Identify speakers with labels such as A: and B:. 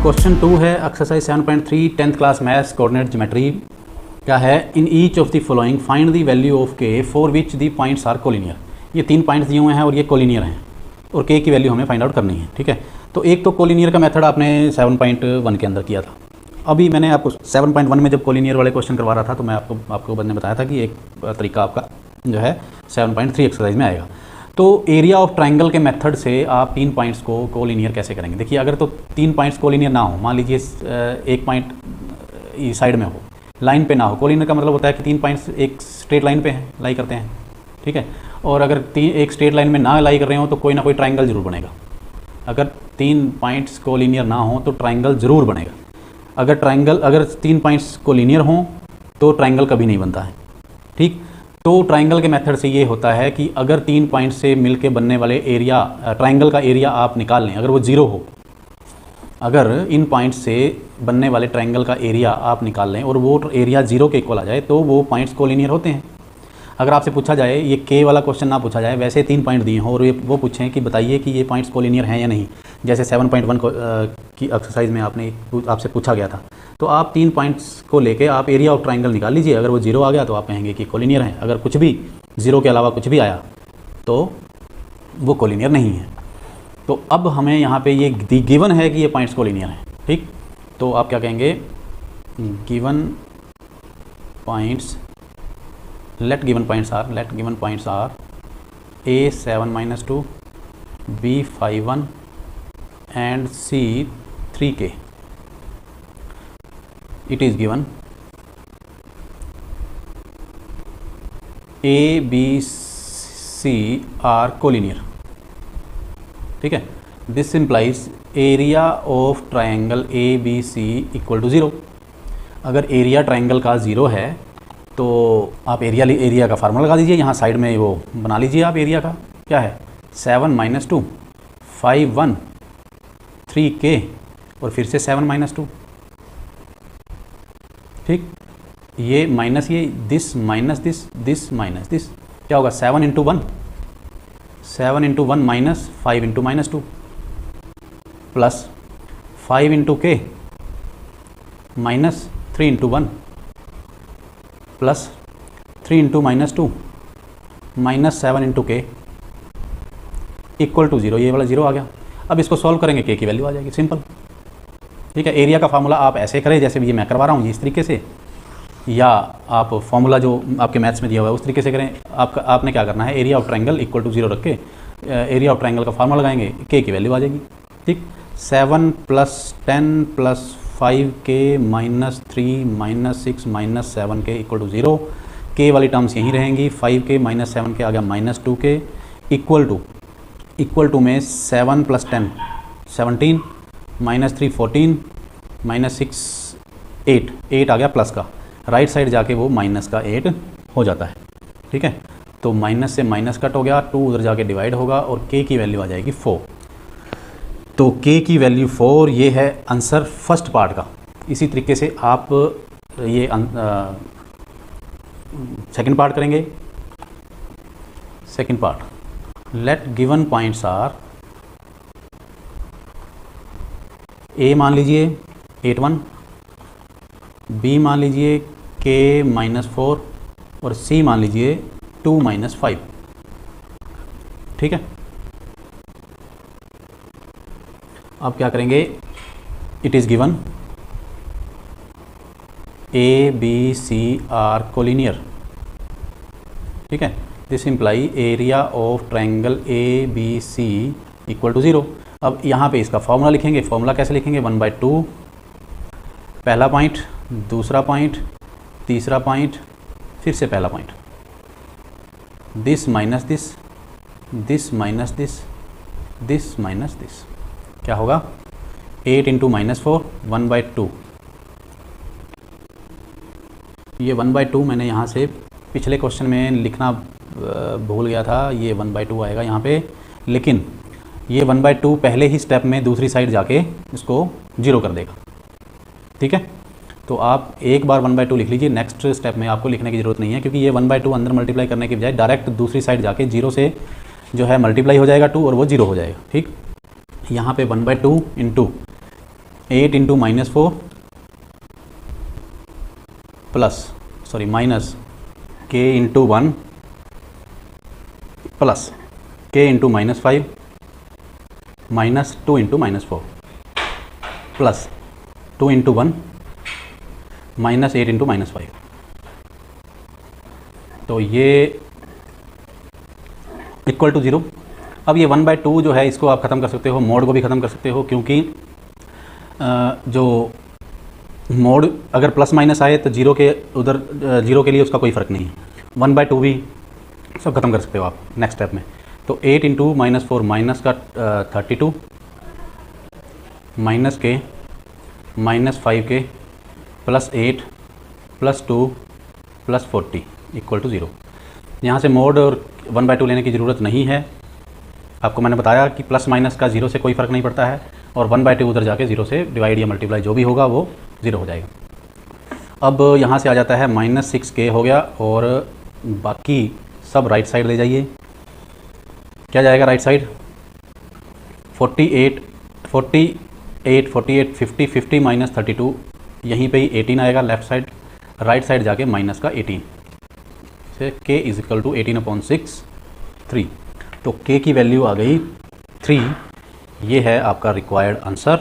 A: Question 2 है exercise 7.3 10th class maths coordinate geometry. क्या है, in each of the following find the value of k for which the points are collinear. ये 3 points दिए हुए हैं और ये कोलिनियर हैं और के की वैल्यू हमें फाइंड आउट करनी है। ठीक है, तो एक तो कोलिनियर का मेथड आपने 7.1 के अंदर किया था। अभी मैंने आपको 7.1 में जब कोलिनियर वाले क्वेश्चन करवा रहा था तो मैं आपको मैंने बताया था कि एक तरीका आपका जो है 7.3 एक्सरसाइज में आएगा। तो एरिया ऑफ ट्राइंगल के मेथड से आप 3 पॉइंट्स को कोलिनियर कैसे करेंगे। देखिए, अगर तो 3 पॉइंट्स कोलिनियर ना हो, मान लीजिए एक पॉइंट इस साइड में हो, लाइन पे ना हो। कोलिनियर का मतलब होता है कि 3 पॉइंट्स एक स्ट्रेट लाइन पे हैं, लाई करते हैं। ठीक है, और अगर एक स्ट्रेट लाइन में ना लाई कर रहे हो तो कोई ना कोई ट्राइंगल जरूर बनेगा। अगर 3 पॉइंट्स कोलिनियर ना हो तो ट्राइंगल ज़रूर बनेगा। अगर 3 पॉइंट्स कोलिनियर हों तो ट्राइंगल कभी नहीं बनता है। ठीक, तो ट्राइंगल के मेथड से ये होता है कि अगर 3 पॉइंट से मिलके बनने वाले एरिया, ट्राइंगल का एरिया आप निकाल लें, अगर वो 0 हो, अगर इन पॉइंट से बनने वाले ट्राइंगल का एरिया आप निकाल लें और वो एरिया 0 के इक्वल आ जाए तो वो पॉइंट्स कोलिनियर होते हैं। अगर आपसे पूछा जाए, ये के वाला क्वेश्चन ना पूछा जाए, वैसे 3 पॉइंट दिए हों और वो पूछें कि बताइए कि ये पॉइंट्स कोलिनियर हैं या नहीं, जैसे 7.1 की एक्सरसाइज में आपसे पूछा गया था, तो आप 3 पॉइंट्स को लेके आप एरिया ऑफ ट्राइंगल निकाल लीजिए। अगर वो 0 आ गया तो आप कहेंगे कि कोलिनियर है। अगर कुछ भी 0 के अलावा कुछ भी आया तो वो कोलिनियर नहीं है। तो अब हमें यहाँ पे ये गिवन है कि ये पॉइंट्स कोलिनियर हैं। ठीक, तो आप क्या कहेंगे, given points, let given points are A7-2, B5-1 and C3K. It is given A, B, C are collinear. ठीक है, this implies area of triangle A B C equal to 0। अगर एरिया ट्राइंगल का 0 है तो आप एरिया का formula लगा दीजिए। यहाँ साइड में वो बना लीजिए आप एरिया का। क्या है, 7-2, 5-1, 3K और फिर से 7-2। ठीक, ये माइनस ये, this minus this minus this, क्या होगा, 7 into 1 minus 5 into -2 plus 5 into K minus 3 into 1 plus 3 into -2 minus 7 into K equal to 0। ये वाला 0 आ गया। अब इसको सॉल्व करेंगे, K की वैल्यू आ जाएगी, सिंपल। ठीक है, एरिया का फार्मूला आप ऐसे करें जैसे भी ये मैं करवा रहा हूँ, इस तरीके से, या आप फार्मूला जो आपके मैथ्स में दिया हुआ है उस तरीके से करें। आपने क्या करना है, area of triangle equal to 0 रख के एरिया ऑफ ट्राइंगल का फार्मूला लगाएंगे, K की वैल्यू आ जाएगी। ठीक, 7 + 10 + 5K - 3 - 6 - 7K equal to 0। K वाली टर्म्स यहीं रहेंगी। 5K - 7K आ गया -2K इक्वल टू में 7 + 10 17 -3 14 -6 8 आ गया प्लस का, राइट साइड जाके वो माइनस का 8 हो जाता है। ठीक है, तो माइनस से माइनस कट हो गया, 2 उधर जाके डिवाइड होगा और K की वैल्यू आ जाएगी 4। तो K की वैल्यू 4, ये है आंसर फर्स्ट पार्ट का। इसी तरीके से आप ये सेकंड पार्ट करेंगे। Second part, let given points are A मान लीजिए 8-1, B मान लीजिए K -4 और C मान लीजिए 2 - 5। ठीक है, अब क्या करेंगे, it is given A, B, C are collinear. ठीक है, this implies area of triangle A, B, C equal to 0। अब यहाँ पे इसका फॉर्मूला लिखेंगे। फॉर्मूला कैसे लिखेंगे, 1/2, पहला पॉइंट, दूसरा पॉइंट, तीसरा पॉइंट, फिर से पहला point, this minus this, this minus this, this minus this, क्या होगा, 8 इंटू -4 1/2। ये 1/2 मैंने यहाँ से पिछले क्वेश्चन में लिखना भूल गया था, ये 1/2 आएगा यहाँ पे, लेकिन ये 1/2 पहले ही स्टेप में दूसरी साइड जाके इसको 0 कर देगा। ठीक है, तो आप एक बार 1/2 लिख लीजिए, नेक्स्ट स्टेप में आपको लिखने की ज़रूरत नहीं है, क्योंकि ये 1/2 अंदर मल्टीप्लाई करने के बजाय डायरेक्ट दूसरी साइड जाके 0 से जो है मल्टीप्लाई हो जाएगा 2 और वो 0 हो जाएगा। ठीक, यहाँ पे 1/2 into 8 into -4 minus k into 1 plus k into -5 minus 2 into -4 plus 2 into 1 minus 8 into -5। तो ये इक्वल टू 0। अब ये 1/2 जो है इसको आप ख़त्म कर सकते हो, मोड को भी ख़त्म कर सकते हो, क्योंकि जो मोड अगर प्लस माइनस आए तो जीरो के उधर जीरो के लिए उसका कोई फ़र्क नहीं है। 1/2 भी सब ख़त्म कर सकते हो आप नेक्स्ट स्टेप में। तो 8 इंटू -4 माइनस का 32 माइनस के -5 plus 8 plus 2 plus 40 equal to 0। यहाँ से मोड और 1/2 लेने की ज़रूरत नहीं है। आपको मैंने बताया कि प्लस माइनस का 0 से कोई फ़र्क नहीं पड़ता है, और 1/2 उधर जाके 0 से डिवाइड या मल्टीप्लाई जो भी होगा वो 0 हो जाएगा। अब यहाँ से आ जाता है -6k हो गया, और बाकी सब राइट साइड ले जाइए। क्या जाएगा राइट साइड? 48 50 माइनस 32, यहीं पे ही 18 आएगा लेफ़्ट साइड, राइट साइड जाके माइनस का 18 से k इज इक्वल टू 18/6 3। तो k की वैल्यू आ गई 3। ये है आपका रिक्वायर्ड आंसर।